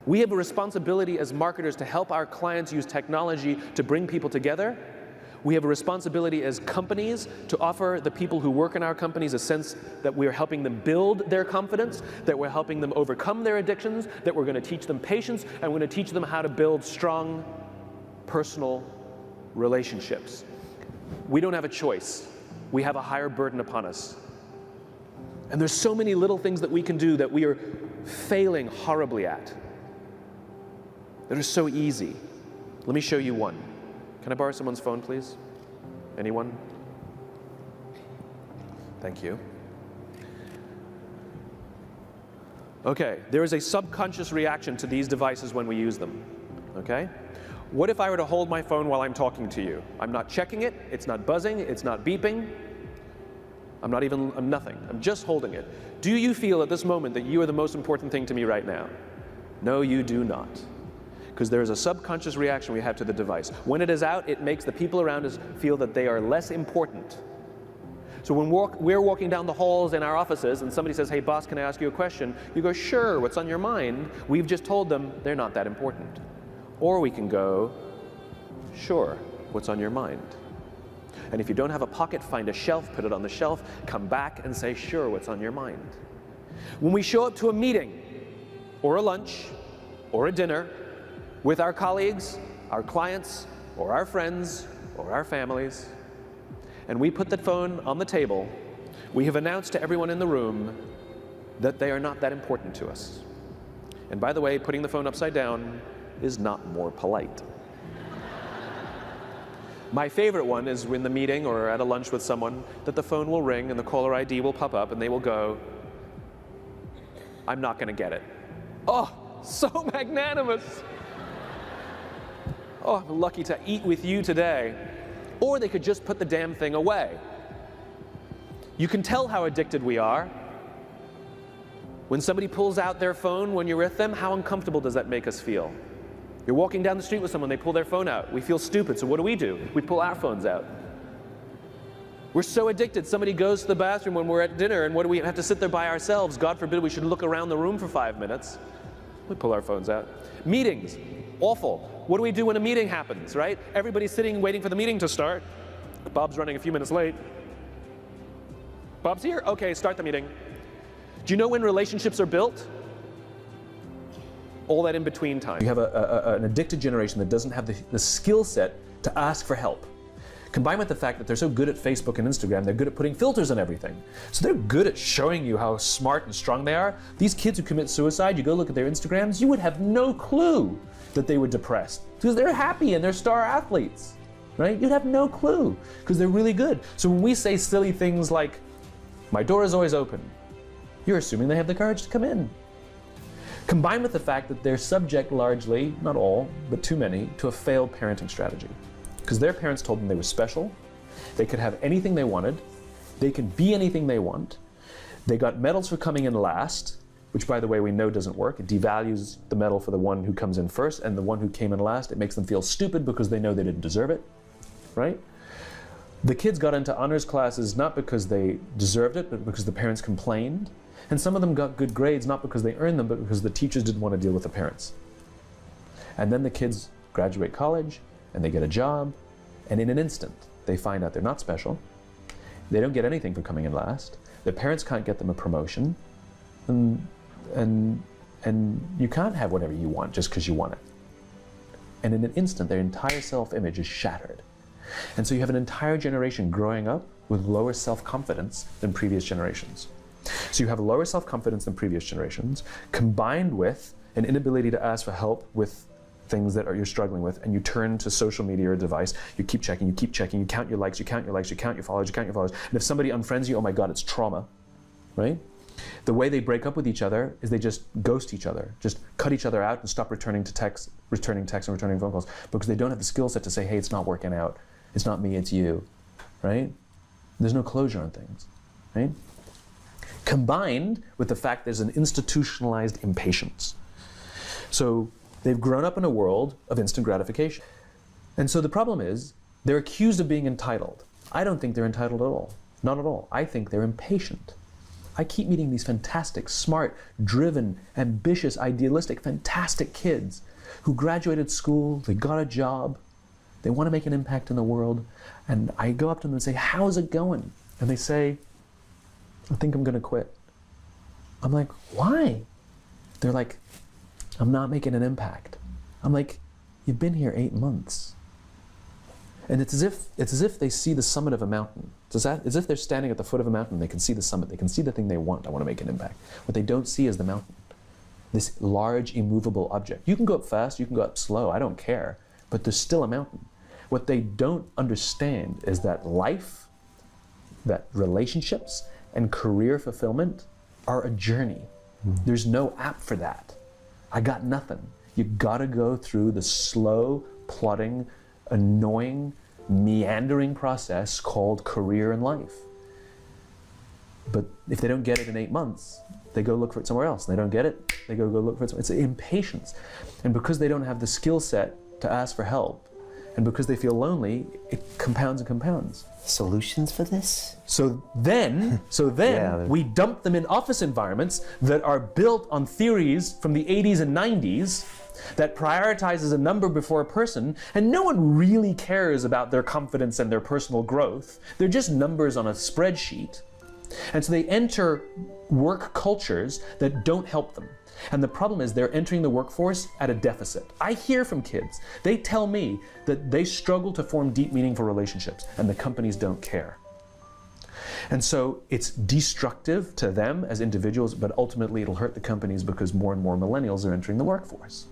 We have a responsibility as marketers to help our clients use technology to bring people together. We have a responsibility as companies to offer the people who work in our companies a sense that we are helping them build their confidence, that we're helping them overcome their addictions, that we're going to teach them patience, and we're going to teach them how to build strong personal relationships. We don't have a choice. We have a higher burden upon us. And there's so many little things that we can do that we are failing horribly at, that are so easy. Let me show you one. Can I borrow someone's phone, please? Anyone? Thank you. Okay, there is a subconscious reaction to these devices when we use them, okay? What if I were to hold my phone while I'm talking to you? I'm not checking it, it's not buzzing, it's not beeping, I'm nothing, I'm just holding it. Do you feel at this moment that you are the most important thing to me right now? No, you do not. Because there is a subconscious reaction we have to the device. When it is out, it makes the people around us feel that they are less important. So when we're walking down the halls in our offices and somebody says, hey boss, can I ask you a question? You go, sure, what's on your mind? We've just told them they're not that important. Or we can go, sure, what's on your mind? And if you don't have a pocket, find a shelf, put it on the shelf, come back and say, sure, what's on your mind? When we show up to a meeting, or a lunch, or a dinner, with our colleagues, our clients, or our friends, or our families, and we put the phone on the table, we have announced to everyone in the room that they are not that important to us. And by the way, putting the phone upside down is not more polite. My favorite one is in the meeting or at a lunch with someone that the phone will ring and the caller ID will pop up and they will go, I'm not going to get it. Oh, so magnanimous. Oh, I'm lucky to eat with you today. Or they could just put the damn thing away. You can tell how addicted we are. When somebody pulls out their phone when you're with them, how uncomfortable does that make us feel? You're walking down the street with someone, they pull their phone out. We feel stupid, so what do? We pull our phones out. We're so addicted. Somebody goes to the bathroom when we're at dinner, and what do we have to sit there by ourselves? God forbid we should look around the room for 5 minutes. We pull our phones out. Meetings, awful. What do we do when a meeting happens, right? Everybody's sitting waiting for the meeting to start. Bob's running a few minutes late. Bob's here? Okay, start the meeting. Do you know when relationships are built? All that in between time. You have an addicted generation that doesn't have the skill set to ask for help. Combined with the fact that they're so good at Facebook and Instagram, they're good at putting filters on everything. So they're good at showing you how smart and strong they are. These kids who commit suicide, you go look at their Instagrams, you would have no clue that they were depressed because they're happy and they're star athletes, right? You'd have no clue because they're really good. So when we say silly things like, my door is always open, you're assuming they have the courage to come in. Combined with the fact that they're subject largely, not all, but too many, to a failed parenting strategy. Because their parents told them they were special, they could have anything they wanted, they can be anything they want, they got medals for coming in last, which by the way we know doesn't work. It devalues the medal for the one who comes in first, and the one who came in last, it makes them feel stupid because they know they didn't deserve it, right? The kids got into honors classes not because they deserved it, but because the parents complained. And some of them got good grades not because they earned them, but because the teachers didn't want to deal with the parents. And then the kids graduate college, and they get a job, and in an instant, they find out they're not special. They don't get anything for coming in last. Their parents can't get them a promotion, and you can't have whatever you want just because you want it. And in an instant, their entire self-image is shattered. And so you have an entire generation growing up with lower self-confidence than previous generations. So you have lower self-confidence than previous generations, combined with an inability to ask for help with things that you're struggling with, and you turn to social media or a device, you keep checking, you count your likes, you count your likes, you count your followers, and if somebody unfriends you, oh my God, it's trauma, right? The way they break up with each other is they just ghost each other, just cut each other out and stop returning texts and returning phone calls, because they don't have the skill set to say, hey, it's not working out, it's not me, it's you, right? There's no closure on things, right? Combined with the fact there's an institutionalized impatience. So they've grown up in a world of instant gratification. And so the problem is, they're accused of being entitled. I don't think they're entitled at all. Not at all. I think they're impatient. I keep meeting these fantastic, smart, driven, ambitious, idealistic, fantastic kids who graduated school, they got a job, they want to make an impact in the world, and I go up to them and say, how's it going? And they say, I think I'm going to quit. I'm like, why? They're like, I'm not making an impact. I'm like, you've been here 8 months. And it's as if they see the summit of a mountain. As if they're standing at the foot of a mountain, they can see the summit, they can see the thing they want. I want to make an impact. What they don't see is the mountain. This large, immovable object. You can go up fast, you can go up slow, I don't care, but there's still a mountain. What they don't understand is that life, that relationships, and career fulfillment are a journey. There's no app for that. I got nothing. You gotta go through the slow, plodding, annoying, meandering process called career and life. But if they don't get it in 8 months, they go look for it somewhere else. They don't get it, they go look for it somewhere. It's impatience. And because they don't have the skill set to ask for help, and because they feel lonely, it compounds and compounds. Solutions for this? So then Yeah. we dump them in office environments that are built on theories from the 80s and 90s that prioritizes a number before a person, and no one really cares about their confidence and their personal growth. They're just numbers on a spreadsheet. And so they enter work cultures that don't help them. And the problem is they're entering the workforce at a deficit. I hear from kids, they tell me that they struggle to form deep, meaningful relationships, and the companies don't care. And so it's destructive to them as individuals, but ultimately it'll hurt the companies because more and more millennials are entering the workforce.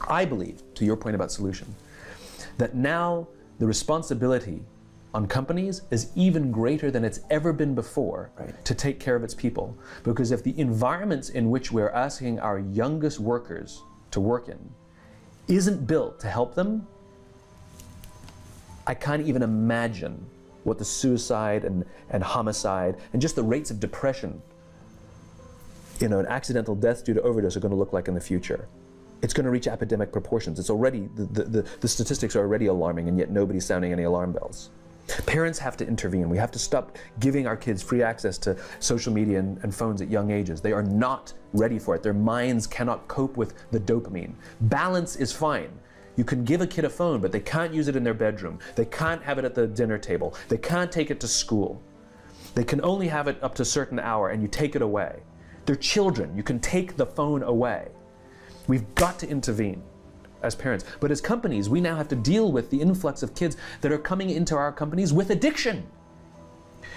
I believe, to your point about solution, that now the responsibility on companies is even greater than it's ever been before to take care of its people. Because if the environments in which we're asking our youngest workers to work in isn't built to help them, I can't even imagine what the suicide and homicide and just the rates of depression, and accidental deaths due to overdose are going to look like in the future. It's going to reach epidemic proportions. It's already, the statistics are already alarming, and yet nobody's sounding any alarm bells. Parents have to intervene. We have to stop giving our kids free access to social media and phones at young ages. They are not ready for it. Their minds cannot cope with the dopamine. Balance is fine. You can give a kid a phone, but they can't use it in their bedroom. They can't have it at the dinner table. They can't take it to school. They can only have it up to a certain hour, and you take it away. They're children. You can take the phone away. We've got to intervene as parents. But as companies, we now have to deal with the influx of kids that are coming into our companies with addiction.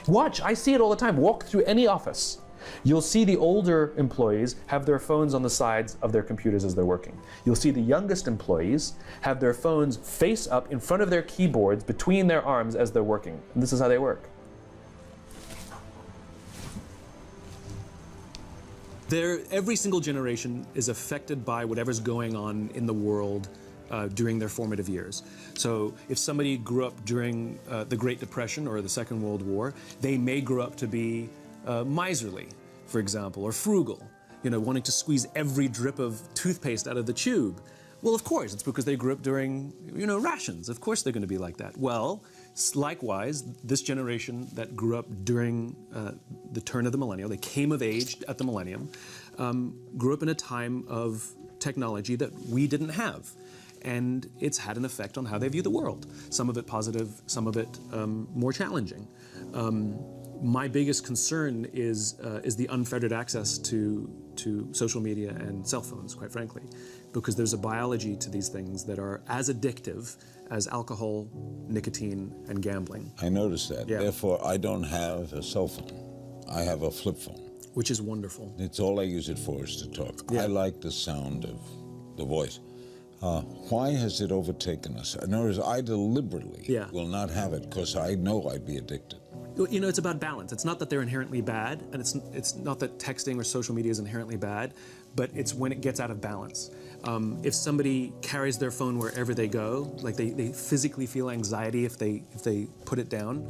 Watch, I see it all the time. Walk through any office. You'll see the older employees have their phones on the sides of their computers as they're working. You'll see the youngest employees have their phones face up in front of their keyboards between their arms as they're working. And this is how they work. Every single generation is affected by whatever's going on in the world during their formative years. So if somebody grew up during the Great Depression or the Second World War, they may grow up to be miserly, for example, or frugal, wanting to squeeze every drip of toothpaste out of the tube. Well, of course, it's because they grew up during, rations. Of course they're going to be like that. Well, likewise, this generation that grew up during the turn of the millennium, they came of age at the millennium, grew up in a time of technology that we didn't have. And it's had an effect on how they view the world. Some of it positive, some of it more challenging. My biggest concern is the unfettered access to social media and cell phones, quite frankly, because there's a biology to these things that are as addictive as alcohol, nicotine, and gambling. I noticed that. Yeah. Therefore, I don't have a cell phone. I have a flip phone. Which is wonderful. It's all I use it for is to talk. Yeah. I like the sound of the voice. Why has it overtaken us? In other words, I deliberately will not have it because I know I'd be addicted. It's about balance. It's not that they're inherently bad, and it's not that texting or social media is inherently bad, but it's when it gets out of balance. If somebody carries their phone wherever they go, like they physically feel anxiety if they put it down.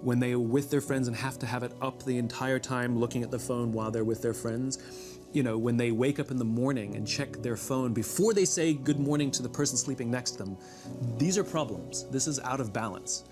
When they're with their friends and have to have it up the entire time looking at the phone while they're with their friends, when they wake up in the morning and check their phone before they say good morning to the person sleeping next to them, these are problems. This is out of balance.